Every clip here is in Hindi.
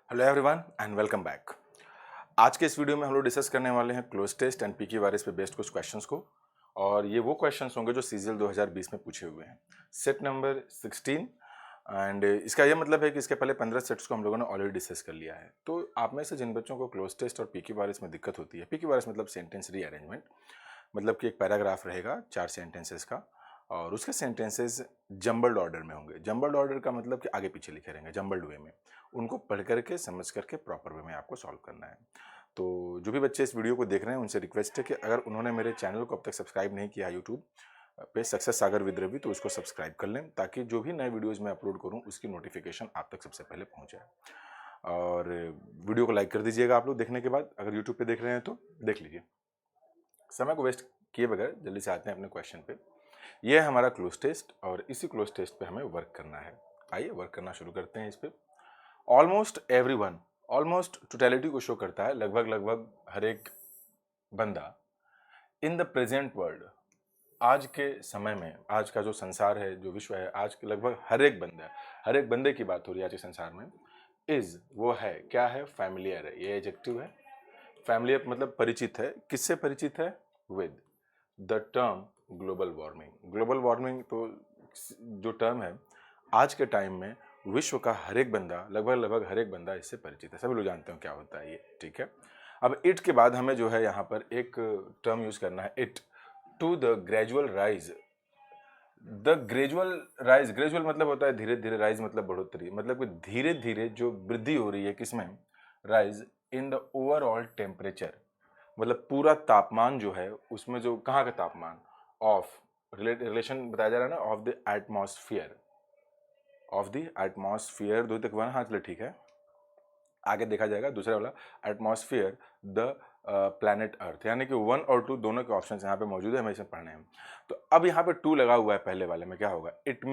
Hello everyone and welcome back. आज के इस वीडियो में हम लोग डिस्कस करने वाले हैं क्लोज टेस्ट एंड पीकी वायरस पे बेस्ड कुछ क्वेश्चंस को। और ये वो क्वेश्चंस होंगे जो सीजीएल 2020 में पूछे हुए हैं, सेट नंबर 16। एंड इसका ये मतलब है कि इसके पहले 15 सेट्स को हम लोगों ने ऑलरेडी डिस्कस कर लिया है। तो आप में से जिन बच्चों को क्लोज टेस्ट और पीकी वायरस में दिक्कत होती है, पीकी वायरस मतलब सेंटेंस रीअरेंजमेंट, मतलब कि एक पैराग्राफ रहेगा 4 सेंटेंसेस का और उसके सेंटेंसेस जंबल्ड ऑर्डर में होंगे। जंबल्ड ऑर्डर का मतलब कि आगे पीछे लिखे रहेंगे जंबल्ड वे में। उनको पढ़ करके समझ करके प्रॉपर वे में आपको सॉल्व करना है। तो जो भी बच्चे इस वीडियो को देख रहे हैं उनसे रिक्वेस्ट है कि अगर उन्होंने मेरे चैनल को अब तक सब्सक्राइब नहीं किया यूट्यूब पे सक्सेस सागर विद रवि, तो उसको सब्सक्राइब कर लें ताकि जो भी नए वीडियोज़ मैं अपलोड करूँ उसकी नोटिफिकेशन आप तक सबसे पहले पहुँच जाए। और वीडियो को लाइक कर दीजिएगा आप लोग देखने के बाद, अगर यूट्यूब पे देख रहे हैं तो देख लीजिए। समय को वेस्ट किए बगैर जल्दी से आते हैं अपने क्वेश्चन पे। ये है हमारा क्लोज टेस्ट और इसी क्लोज टेस्ट पे हमें वर्क करना है। आइए वर्क करना शुरू करते हैं इस पे। ऑलमोस्ट एवरीवन, ऑलमोस्ट टोटलिटी को शो करता है, लगभग हर एक बंदा इन द प्रेजेंट वर्ल्ड, आज के समय में, आज का जो संसार है, जो विश्व है, आज के लगभग हर एक बंदा, हर एक बंदे की बात हो रही है आज के संसार में। इज वो है, क्या है, फैमिलियर है, ये एडजेक्टिव है। फैमिलियर मतलब परिचित है, किससे परिचित है, with the term global warming. Global warming तो जो टर्म है आज के टाइम में विश्व का हर एक बंदा, लगभग हर एक बंदा इससे परिचित है, सभी लोग जानते हैं क्या होता है ये, ठीक है। अब इट के बाद हमें जो है यहाँ पर एक टर्म यूज करना है, it to the gradual rise. The gradual rise, gradual मतलब होता है धीरे धीरे, राइज मतलब बढ़ोतरी, मतलब कि धीरे धीरे जो वृद्धि हो रही है, किसमें, rise in the overall temperature, मतलब पूरा तापमान जो है उसमें, जो कहाँ का तापमान, ऑफ, रिलेशन बताया जा रहा है ना, of the atmosphere, of the atmosphere, दो तक वन, हाँ चलो ठीक है, आगे देखा जाएगा दूसरा वाला, एटमॉस्फेयर द प्लैनेट अर्थ, यानी कि 1 और 2 दोनों के ऑप्शन यहाँ पे मौजूद है, हमें इसे पढ़ने हैं। तो अब यहाँ पे 2 लगा हुआ है पहले वाले में, क्या होगा, इट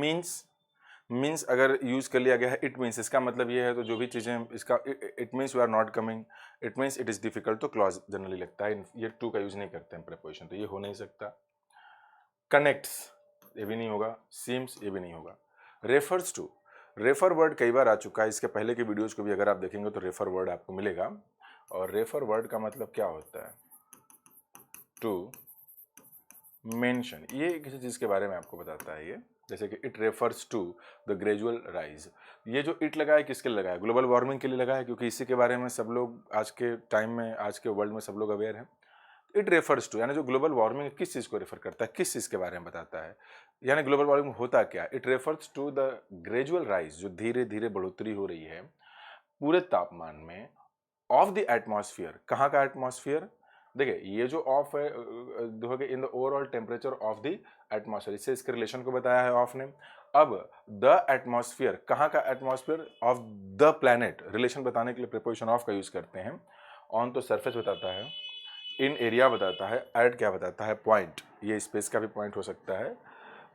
मीन्स अगर यूज कर लिया गया है इट मीन्स, इसका मतलब ये है, तो जो भी चीजें इसका, it means we are not coming, it means it is difficult, तो क्लॉज जनरली लगता है, ये 2 का यूज नहीं करते हैं प्रेपोजिशन, तो ये हो नहीं सकता। कनेक्ट्स, ये भी नहीं होगा। सीम्स, ये भी नहीं होगा। रेफर्स टू, रेफर वर्ड कई बार आ चुका है, इसके पहले के वीडियोस को भी अगर आप देखेंगे तो रेफर वर्ड आपको मिलेगा। और रेफर वर्ड का मतलब क्या होता है, टू मेंशन, ये किसी चीज के बारे में आपको बताता है ये, जैसे कि it refers to the gradual rise. ये जो इट लगा है किसके लिए लगा है, ग्लोबल वार्मिंग के लिए लगा है, क्योंकि इसी के बारे में सब लोग आज के टाइम में, आज के वर्ल्ड में सब लोग अवेयर हैं। इट रेफर्स टू यानी जो ग्लोबल वार्मिंग किस चीज को रेफर करता है, किस चीज के बारे में बताता है, यानी ग्लोबल वार्मिंग होता क्या, it refers to the gradual rise, जो धीरे धीरे बढ़ोतरी हो रही है पूरे तापमान में, ऑफ द एटमॉस्फेयर, कहाँ का एटमॉस्फेयर, देखिए ये जो ऑफ है in the overall temperature of the atmosphere, इससे इसके रिलेशन को बताया है ऑफ ने। अब द एटमॉस्फेयर, कहाँ का atmosphere, of the planet, relation बताने के लिए प्रीपोजिशन ऑफ का यूज करते हैं। ऑन तो सरफेस बताता है, इन एरिया बताता है, एट क्या बताता है, पॉइंट, ये स्पेस का भी पॉइंट हो सकता है।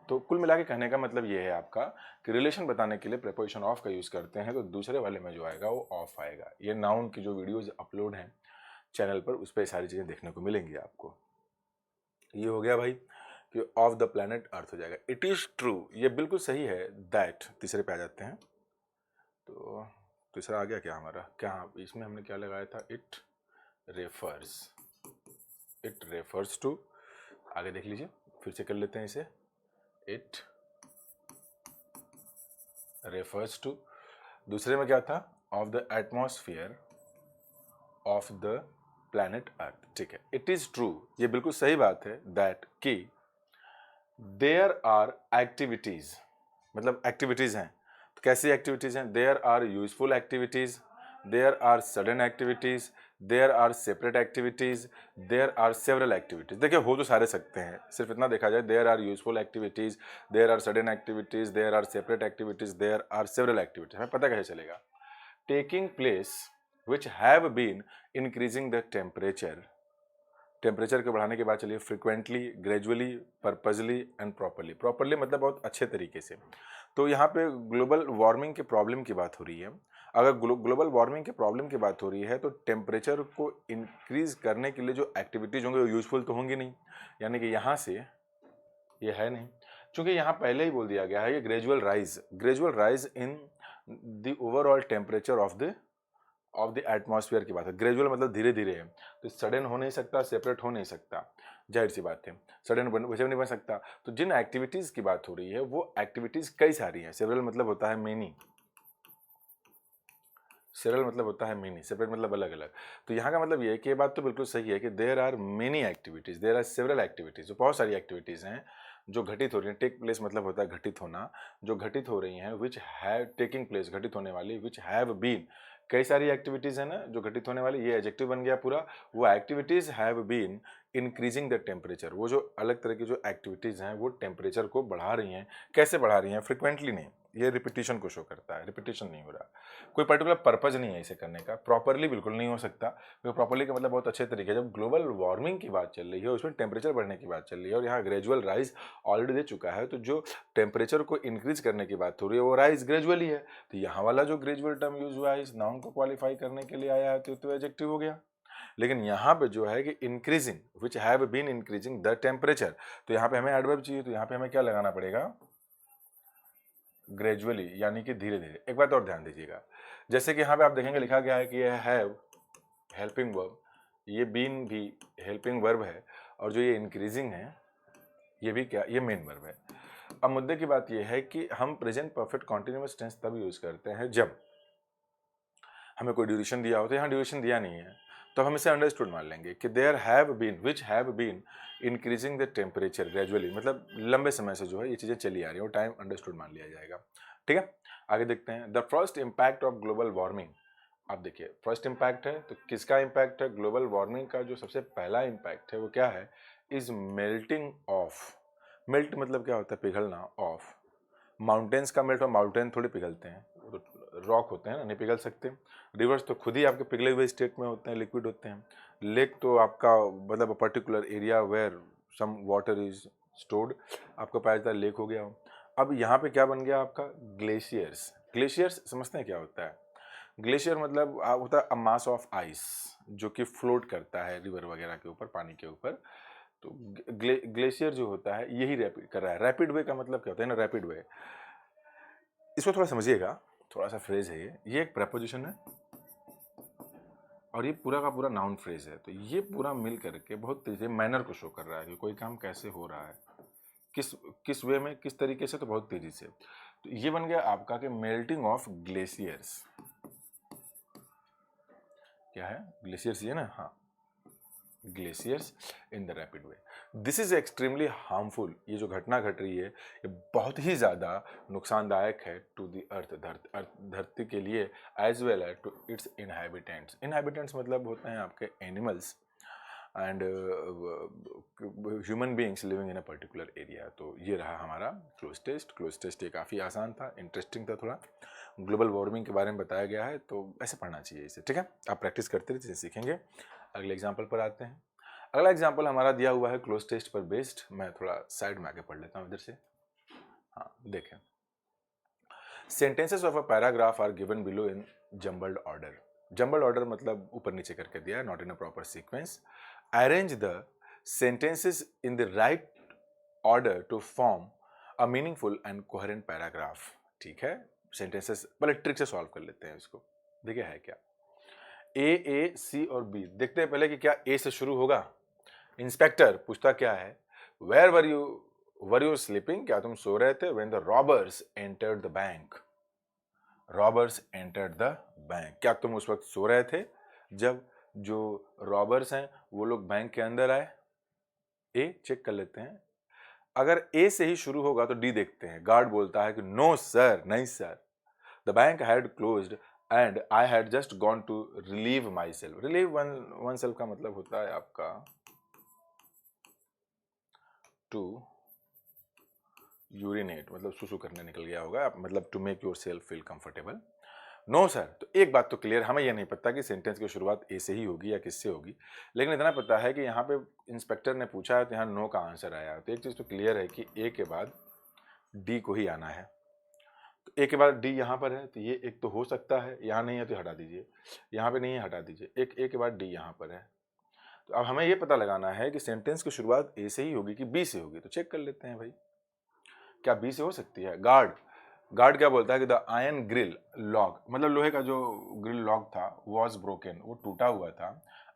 तो कुल मिला के कहने का मतलब ये है आपका कि रिलेशन बताने के लिए प्रीपोजिशन ऑफ का यूज करते हैं, तो दूसरे वाले में जो आएगा वो ऑफ आएगा। ये नाउन की जो वीडियोज अपलोड हैं चैनल पर, उस पर सारी चीजें देखने को मिलेंगी आपको। ये हो गया भाई कि ऑफ द प्लैनेट अर्थ हो जाएगा। इट इज ट्रू, ये बिल्कुल सही है, दैट, तीसरे पे आ जाते हैं। तो तीसरा आ गया क्या हमारा, क्या इसमें हमने क्या लगाया था, it refers, it refers to, आगे देख लीजिए, फिर से कर लेते हैं इसे, इट रेफर्स टू, दूसरे में क्या था, of the atmosphere of the planet earth, ठीक है। इट इज ट्रू, ये बिल्कुल सही बात है, दैट कि देयर आर एक्टिविटीज, मतलब एक्टिविटीज हैं, तो कैसी एक्टिविटीज हैं, there are useful activities, there are sudden activities, there are separate activities, there are several activities. देखिए हो तो सारे सकते हैं, सिर्फ इतना देखा जाए, there are useful activities, there are sudden activities, there are separate activities, there are several activities, हमें पता कैसे चलेगा, taking place which have been increasing the temperature, temperature के बढ़ाने के बाद चलिए, frequently, gradually, purposely and properly, properly मतलब बहुत अच्छे तरीके से। तो यहाँ पे ग्लोबल वार्मिंग के प्रॉब्लम की बात हो रही है। अगर ग्लोबल वार्मिंग के प्रॉब्लम की बात हो रही है तो टेम्परेचर को इंक्रीज करने के लिए जो एक्टिविटीज होंगे वो यूजफुल तो होंगी नहीं, यानी कि यहाँ से ये है नहीं, क्योंकि यहाँ पहले ही बोल दिया गया है ये gradual rise in the overall temperature of the of the atmosphere की बात है, ग्रेजुअल मतलब धीरे धीरे है, तो सडन हो नहीं सकता, सेपरेट हो नहीं सकता, जाहिर सी बात है, सडन वैसे नहीं बन सकता। तो जिन एक्टिविटीज़ की बात हो रही है वो एक्टिविटीज़ कई सारी हैं। सेवरल मतलब होता है मेनी, सेवरल मतलब होता है मेनी, सेपरेट मतलब अलग अलग। तो यहाँ का मतलब ये है कि ये बात तो बिल्कुल सही है कि there are many activities, there are several activities, जो बहुत सारी एक्टिविटीज़ हैं जो घटित हो रही हैं। टेक प्लेस मतलब होता है घटित होना, जो घटित हो रही हैं, विच हैव टेकिंग प्लेस, घटित होने वाली, विच हैव बीन, कई सारी एक्टिविटीज़ हैं ना जो घटित होने वाली, ये एडजेक्टिव बन गया पूरा। वो activities have been increasing the temperature, वो जो अलग तरह की जो एक्टिविटीज़ हैं वो टेम्परेचर को बढ़ा रही हैं। कैसे बढ़ा रही हैं? फ्रिक्वेंटली नहीं, ये रिपीटिशन को शो करता है, रिपीटिशन नहीं हो रहा, कोई पर्टिकुलर पर्पज नहीं है इसे करने का, प्रॉपरली बिल्कुल नहीं हो सकता, क्योंकि प्रॉपरली का मतलब बहुत अच्छे तरीके, जब ग्लोबल वार्मिंग की बात चल रही है, उसमें टेम्परेचर बढ़ने की बात चल रही है और यहाँ ग्रेजुअल राइज ऑलरेडी दे चुका है, तो जो टेम्परेचर को इंक्रीज करने की बात हो रही है वो राइज ग्रेजुअली है। तो यहाँ वाला जो ग्रेजुअल टर्म यूज हुआ है इस नाउन को क्वालिफाई करने के लिए आया है, तो एडजेक्टिव हो गया। लेकिन यहाँ पे जो है कि increasing, which have been increasing the temperature, तो यहाँ पे हमें एडवर्ब चाहिए, तो यहाँ पे हमें क्या लगाना पड़ेगा? ग्रेजुअली, यानी कि धीरे धीरे। एक बात और ध्यान दीजिएगा, जैसे कि यहाँ पे आप देखेंगे लिखा गया है कि ये हैव हेल्पिंग वर्ब, ये बीन भी हेल्पिंग वर्ब है, और जो ये इंक्रीजिंग है ये भी क्या, ये मेन वर्ब है। अब मुद्दे की बात ये है कि हम प्रेजेंट परफेक्ट कॉन्टिन्यूअस टेंस तब यूज करते हैं जब हमें कोई ड्यूरेशन दिया हो, तो यहाँ ड्यूरेशन दिया नहीं है, तो हम इसे अंडरस्टूड मान लेंगे कि there have been, which have been increasing the temperature gradually, मतलब लंबे समय से जो है ये चीज़ें चली आ रही है, वो टाइम अंडरस्टूड मान लिया जाएगा। ठीक है, आगे देखते हैं। The first impact of global warming, आप देखिए फर्स्ट इम्पैक्ट है, तो किसका इम्पैक्ट है? ग्लोबल वार्मिंग का जो सबसे पहला इम्पैक्ट है वो क्या है? इज मेल्टिंग ऑफ, मेल्ट मतलब क्या होता है? पिघलना, ऑफ, माउंटेन्स का मेल्ट, और माउंटेन थोड़ी पिघलते हैं, रॉक होते हैं ना, नहीं पिघल सकते। रिवर्स तो खुद ही आपके पिघले हुए स्टेट में होते हैं, लिक्विड होते हैं। लेक तो आपका मतलब particular area where some water is stored, आपका पाया जाता है लेक हो गया। अब यहाँ पे क्या बन गया आपका? ग्लेशियर्स। ग्लेशियर्स समझते हैं क्या होता है? ग्लेशियर मतलब होता है अ मास ऑफ आइस जो कि फ्लोट करता है रिवर वगैरह के ऊपर, पानी के ऊपर। तो ग्लेशियर जो होता है यही रैपिड कर रहा है। रैपिड वे का मतलब क्या होता है ना? रैपिड वे, इसको थोड़ा समझिएगा, थोड़ा सा फ्रेज है ये एक प्रपोजिशन है और ये पूरा का पूरा नाउन फ्रेज है। तो ये पूरा मिल करके बहुत तेजी मैनर को शो कर रहा है कि कोई काम कैसे हो रहा है, किस किस वे में, किस तरीके से, तो बहुत तेजी से। तो ये बन गया आपका कि मेल्टिंग ऑफ ग्लेशियर्स। क्या है? ग्लेशियर्स, ये ना, हाँ, glaciers in the rapid way. This is extremely harmful, ये जो घटना घट रही है ये बहुत ही ज़्यादा नुकसानदायक है टू द अर्थ, धरती के लिए, as well as to its inhabitants. Inhabitants मतलब होते हैं आपके animals and human beings living in a particular area. तो ये रहा हमारा क्लोज टेस्ट। क्लोज टेस्ट ये काफ़ी आसान था, इंटरेस्टिंग था थोड़ा, ग्लोबल वार्मिंग के बारे में बताया गया है, तो ऐसे पढ़ना चाहिए इसे। ठीक है, आप प्रैक्टिस करते रहिए, सीखेंगे। अगले एग्जाम्पल पर आते हैं। अगला एग्जाम्पल हमारा दिया हुआ है क्लोज टेस्ट पर बेस्ड, मैं थोड़ा साइड में आके पढ़ लेता हूँ इधर से। हाँ देखें, sentences of a paragraph are given below in jumbled order. Jumbled order मतलब ऊपर नीचे करके दिया है, not in a proper sequence. Arrange the sentences in the right order to form a meaningful and coherent paragraph. ठीक है, सेंटेंसेस पहले ट्रिक से सॉल्व कर लेते हैं इसको। देखिए है क्या, ए सी और बी। देखते हैं पहले कि क्या ए से शुरू होगा। इंस्पेक्टर पूछता क्या है, वेयर वर यू स्लीपिंग, क्या तुम सो रहे थे? When the robbers entered the bank, robbers entered the bank, क्या तुम उस वक्त सो रहे थे जब जो रॉबर्स हैं वो लोग बैंक के अंदर आए? ए चेक कर लेते हैं। अगर ए से ही शुरू होगा तो डी देखते हैं। गार्ड बोलता है कि नो सर, नहीं sir, the bank had closed and I had just gone to relieve myself. Relieve oneself का मतलब होता है आपका टू यूरिनेट, मतलब सुसु करने निकल गया होगा, मतलब to make yourself feel comfortable. No sir. तो एक बात तो क्लियर, हमें यह नहीं पता कि सेंटेंस की शुरुआत ए से ही होगी या किससे होगी, लेकिन इतना पता है कि यहाँ पे इंस्पेक्टर ने पूछा है तो यहाँ नो का आंसर आया। तो एक चीज़ तो क्लियर है कि ए के बाद डी को ही आना है। तो ए के बाद डी यहाँ पर है, तो ये एक तो हो सकता है, यहाँ नहीं है तो हटा दीजिए, यहाँ पे नहीं है हटा दीजिए, एक ए के बाद डी यहाँ पर है। तो अब हमें ये पता लगाना है कि सेंटेंस की शुरुआत ए से ही होगी कि बी से होगी। तो चेक कर लेते हैं भाई, क्या बी से हो सकती है? गार्ड गार्ड क्या बोलता है कि द आयरन ग्रिल लॉक, मतलब लोहे का जो ग्रिल लॉक था वॉज ब्रोकन, वो टूटा हुआ था,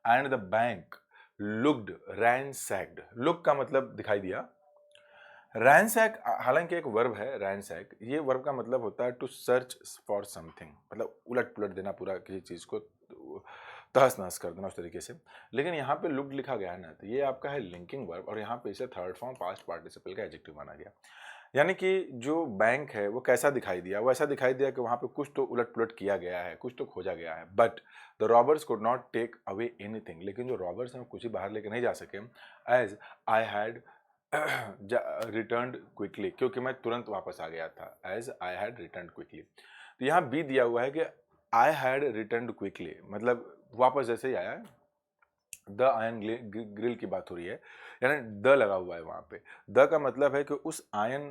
and the bank looked ransacked. Look का मतलब दिखाई दिया, रैंसैक हालांकि एक वर्ब है रैंसैक, ये वर्ब का मतलब होता है टू सर्च फॉर समथिंग, मतलब उलट पुलट देना पूरा किसी चीज़ को, तहस नहस कर देना उस तरीके से। लेकिन यहाँ पे लुक्ड लिखा गया है ना, तो ये आपका है लिंकिंग वर्ब, और यहाँ पे इसे थर्ड फॉर्म पास्ट पार्टिसिपल का एडजेक्टिव माना गया। यानी कि जो बैंक है वो कैसा दिखाई दिया, वो ऐसा दिखाई दिया कि वहाँ पे कुछ तो उलट पुलट किया गया है, कुछ तो खोजा गया है, but the robbers could not take away anything, लेकिन जो रॉबर्स हैं वो कुछ ही बाहर लेके नहीं जा सके, as I had return quickly, क्योंकि मैं तुरंत वापस आ गया था, as I had return quickly. तो यहाँ बी दिया हुआ है कि आई हैड रिटर्न क्विकली, मतलब वापस जैसे ही आया, द आयन ग्रिल की बात हो रही है, यानी द लगा हुआ है वहाँ पे। द का मतलब है कि उस आयन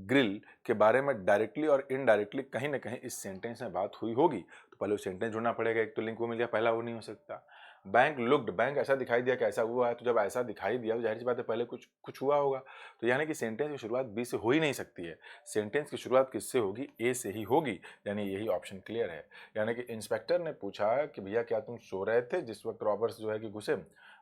ग्रिल के बारे में डायरेक्टली और इनडायरेक्टली कहीं ना कहीं इस सेंटेंस में बात हुई होगी, तो पहले वो सेंटेंस जोड़ना पड़ेगा, एक तो लिंक वो मिल गया, पहला वो नहीं हो सकता। बैंक लुक्ड, बैंक ऐसा दिखाई दिया कि ऐसा हुआ है, तो जब ऐसा दिखाई दिया तो जाहिर सी बात है पहले कुछ कुछ हुआ होगा, तो यानी कि सेंटेंस की शुरुआत बी से हो ही नहीं सकती है, सेंटेंस की शुरुआत किससे होगी, ए से ही होगी, यानी यही ऑप्शन क्लियर है। यानी कि इंस्पेक्टर ने पूछा कि भैया क्या तुम सो रहे थे जिस वक्त रॉबर्स जो है कि घुसे,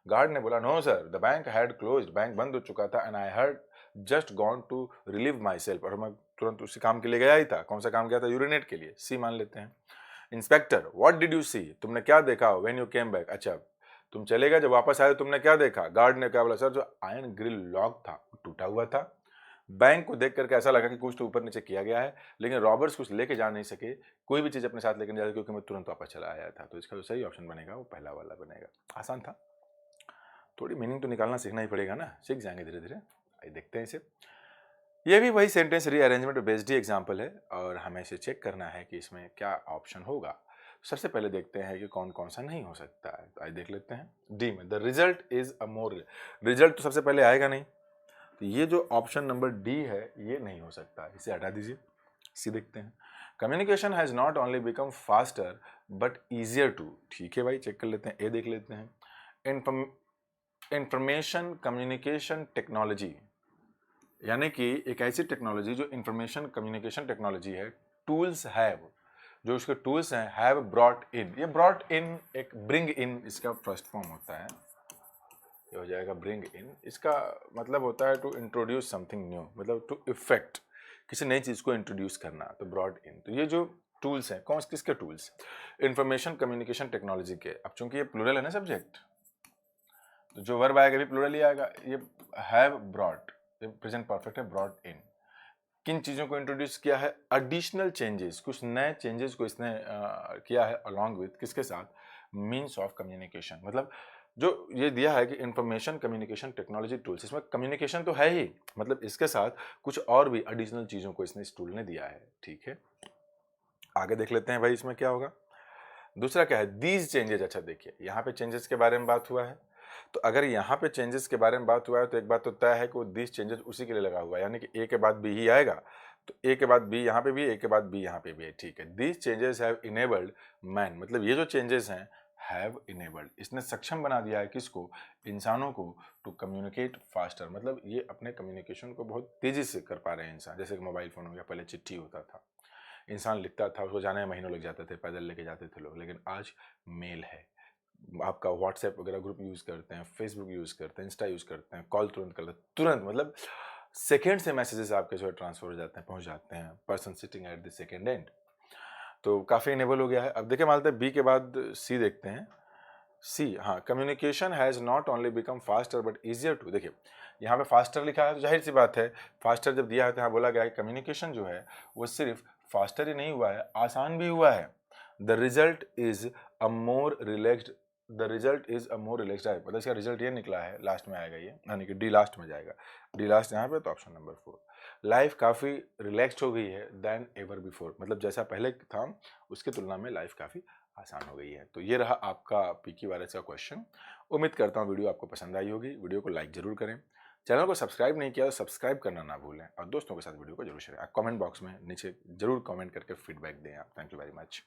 गार्ड ने बोला no sir the bank had closed, bank बंद हो चुका था, and I had just gone to relieve myself, और मैं तुरंत उसी काम के लिए गया ही था। कौन सा काम गया था, यूरिनेट के लिए, सी मान लेते हैं। Inspector what did you see, तुमने क्या देखा, व्हेन यू केम बैक, अच्छा तुम चले गए, जब वापस आए तुमने क्या देखा, गार्ड ने क्या बोला, सर जो आयरन ग्रिल लॉक था वो टूटा हुआ था। बैंक को देख करके ऐसा लगा कि कुछ तो ऊपर नीचे किया गया है, लेकिन रॉबर्ट्स कुछ लेके जा नहीं सके, कोई भी चीज अपने साथ लेकर जा, क्योंकि मैं तुरंत वापस चला आया था। तो इसका जो सही ऑप्शन बनेगा वो पहला वाला बनेगा। आसान था, थोड़ी मीनिंग तो निकालना सीखना ही पड़ेगा ना, सीख जाएंगे धीरे धीरे। आइए देखते हैं इसे। ये भी वही सेंटेंस रीअरेंजमेंट बेस्ड ही एग्जाम्पल है, और हमें इसे चेक करना है कि इसमें क्या ऑप्शन होगा। सबसे पहले देखते हैं कि कौन कौन सा नहीं हो सकता है, तो आइए देख लेते हैं। डी में the result is a more, result तो सबसे पहले आएगा नहीं, तो ये जो ऑप्शन नंबर डी है ये नहीं हो सकता, इसे हटा दीजिए। सी देखते हैं, communication has not only become faster but easier too, ठीक है भाई, चेक कर लेते हैं। ए देख लेते हैं, इंफॉर्मेशन कम्युनिकेशन टेक्नोलॉजी, यानी कि एक ऐसी टेक्नोलॉजी जो इंफॉर्मेशन कम्युनिकेशन टेक्नोलॉजी है, टूल्स हैव, जो उसके टूल्स हैं, हैव ब्रॉट इन, ये ब्रॉट इन एक ब्रिंग इन इसका फर्स्ट फॉर्म होता है, ये हो जाएगा ब्रिंग इन। इसका मतलब होता है टू इंट्रोड्यूस समथिंग न्यू, मतलब टू इफेक्ट, किसी नई चीज़ को इंट्रोड्यूस करना, तो ब्रॉड इन। तो ये जो टूल्स हैं, कौन किसके टूल्स, इंफॉर्मेशन कम्युनिकेशन टेक्नोलॉजी के। अब चूंकि ये प्लूरल है ना सब्जेक्ट, तो जो वर्ब आएगा भी प्लूरल ही आएगा। ये हैव ब्रॉट, ये प्रेजेंट परफेक्ट है, ब्रॉट इन। किन चीज़ों को इंट्रोड्यूस किया है, एडिशनल चेंजेस, कुछ नए चेंजेस को इसने किया है, अलॉन्ग विथ किसके साथ, मीन्स ऑफ कम्युनिकेशन। मतलब जो ये दिया है कि इंफॉर्मेशन कम्युनिकेशन टेक्नोलॉजी टूल्स, इसमें कम्युनिकेशन तो है ही, मतलब इसके साथ कुछ और भी एडिशनल चीज़ों को इसने इस टूल ने दिया है, ठीक है। आगे देख लेते हैं भाई इसमें क्या होगा। दूसरा क्या है, दीज चेंजेस। अच्छा देखिए यहाँ पे चेंजेस के बारे में बात हुआ है, तो अगर यहाँ पे चेंजेस के बारे में बात हुआ है तो एक बात तो तय है कि वो दीज चेंजेस उसी के लिए लगा हुआ है, यानी कि ए के बाद बी ही आएगा, तो ए के बाद बी यहाँ पे भी, ए के बाद बी यहाँ पे भी है, ठीक है। These changes have enabled man, मतलब ये जो चेंजेस हैं हैव इनेबल्ड, इसने सक्षम बना दिया है किसको, इंसानों को, टू कम्युनिकेट फास्टर, मतलब ये अपने कम्युनिकेशन को बहुत तेजी से कर पा रहे हैं इंसान। जैसे कि मोबाइल फोन हो गया, पहले चिट्ठी होता था, इंसान लिखता था, उसको जाने में महीनों लग जाते थे, पैदल लेके जाते थे लोग, लेकिन आज मेल है, आपका व्हाट्सएप वगैरह ग्रुप यूज़ करते हैं, फेसबुक यूज़ करते हैं, इंस्टा यूज़ करते हैं, कॉल तुरंत करते हैं, तुरंत मतलब सेकेंड से मैसेजेस आपके जो है ट्रांसफर हो जाते हैं, पहुंच जाते हैं, person sitting at the second and, तो काफ़ी इनेबल हो गया है। अब देखिए मानते हैं बी के बाद सी देखते हैं। सी, हाँ, communication has not only become faster but easier too, देखिए यहाँ पे फास्टर लिखा है तो जाहिर सी बात है, फास्टर जब दिया है तो यहाँ बोला गया है कम्युनिकेशन जो है वो सिर्फ फास्टर ही नहीं हुआ है, आसान भी हुआ है। The result is a more relaxed, the result is a more relaxed है, मतलब इसका रिजल्ट ये निकला है, लास्ट में आएगा ये, यानी कि डी लास्ट में जाएगा, डी लास्ट यहाँ पे, तो ऑप्शन नंबर 4। लाइफ काफ़ी रिलैक्स्ड हो गई है देन एवर बिफोर, मतलब जैसा पहले था उसकी तुलना में लाइफ काफ़ी आसान हो गई है। तो ये रहा आपका पीकी वायरस का क्वेश्चन। उम्मीद करता हूँ वीडियो आपको पसंद आई होगी, वीडियो को लाइक जरूर करें, चैनल को सब्सक्राइब नहीं किया तो सब्सक्राइब करना ना भूलें, और दोस्तों के साथ वीडियो को जरूर शेयर। कमेंट बॉक्स में नीचे जरूर कमेंट करके फीडबैक दें आप। Thank you very much.